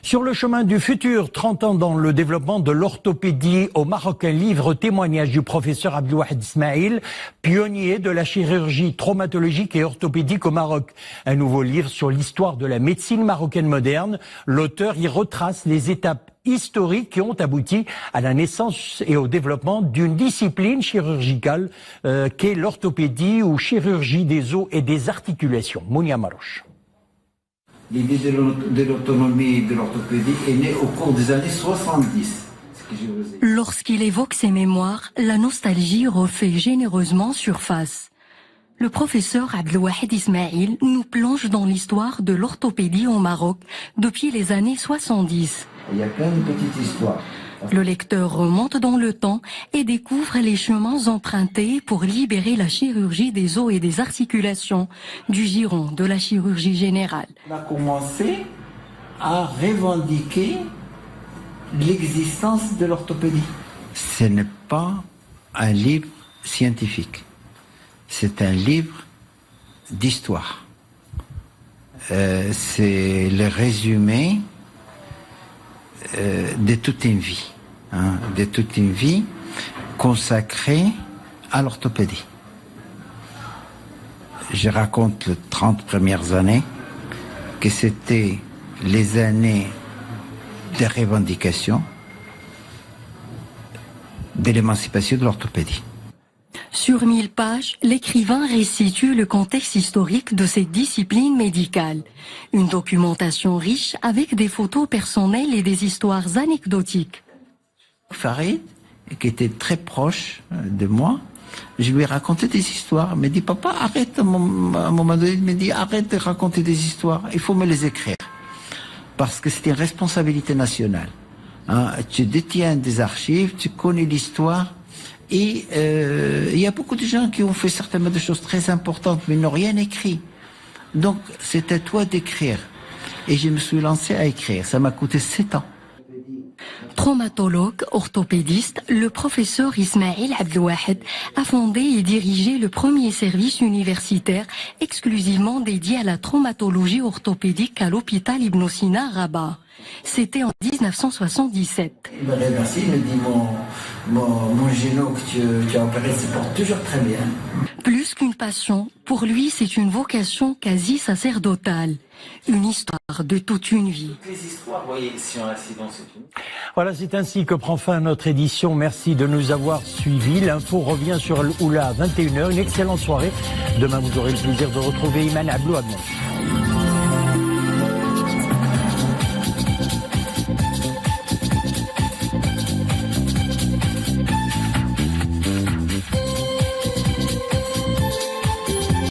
Sur le chemin du futur, 30 ans dans le développement de l'orthopédie au Maroc, un livre témoignage du professeur Abdelwahed Ismail, pionnier de la chirurgie traumatologique et orthopédique au Maroc. Un nouveau livre sur l'histoire de la médecine marocaine moderne. L'auteur y retrace les étapes historiques qui ont abouti à la naissance et au développement d'une discipline chirurgicale qu'est l'orthopédie ou chirurgie des os et des articulations. Mounia Marouche. L'idée de l'autonomie de l'orthopédie est née au cours des années 70. Lorsqu'il évoque ses mémoires, la nostalgie refait généreusement surface. Le professeur Abdelwahed Ismail nous plonge dans l'histoire de l'orthopédie au Maroc depuis les années 70. Il y a plein de petites histoires. Le lecteur remonte dans le temps et découvre les chemins empruntés pour libérer la chirurgie des os et des articulations du giron de la chirurgie générale. On a commencé à revendiquer l'existence de l'orthopédie. Ce n'est pas un livre scientifique, c'est un livre d'histoire. C'est le résumé de toute une vie, de toute une vie consacrée à l'orthopédie. Je raconte les 30 premières années, que c'était les années de revendication de l'émancipation de l'orthopédie. Sur 1000 pages, l'écrivain restitue le contexte historique de cette discipline médicale. Une documentation riche avec des photos personnelles et des histoires anecdotiques. Farid, qui était très proche de moi, je lui ai raconté des histoires. Il m'a dit, papa, arrête, à un moment donné, il m'a dit, arrête de raconter des histoires, il faut me les écrire. Parce que c'est une responsabilité nationale. Tu détiens des archives, tu connais l'histoire. Et il y a beaucoup de gens qui ont fait certainement des choses très importantes, mais n'ont rien écrit. Donc, c'est à toi d'écrire. Et je me suis lancé à écrire. Ça m'a coûté 7 ans. Traumatologue, orthopédiste, le professeur Ismail Abdelwahed a fondé et dirigé le premier service universitaire exclusivement dédié à la traumatologie orthopédique à l'hôpital Ibn Sina à Rabat. C'était en 1977. Il m'a remercié, il m'a dit mon genou que tu as opéré se porte toujours très bien. Plus qu'une passion, pour lui c'est une vocation quasi sacerdotale. Une histoire de toute une vie. Toutes les histoires, vous voyez, si un accident c'est fini. Voilà, c'est ainsi que prend fin notre édition. Merci de nous avoir suivis. L'info revient sur Oula à 21h. Une excellente soirée. Demain, vous aurez le plaisir de retrouver Iman Abdelwahed.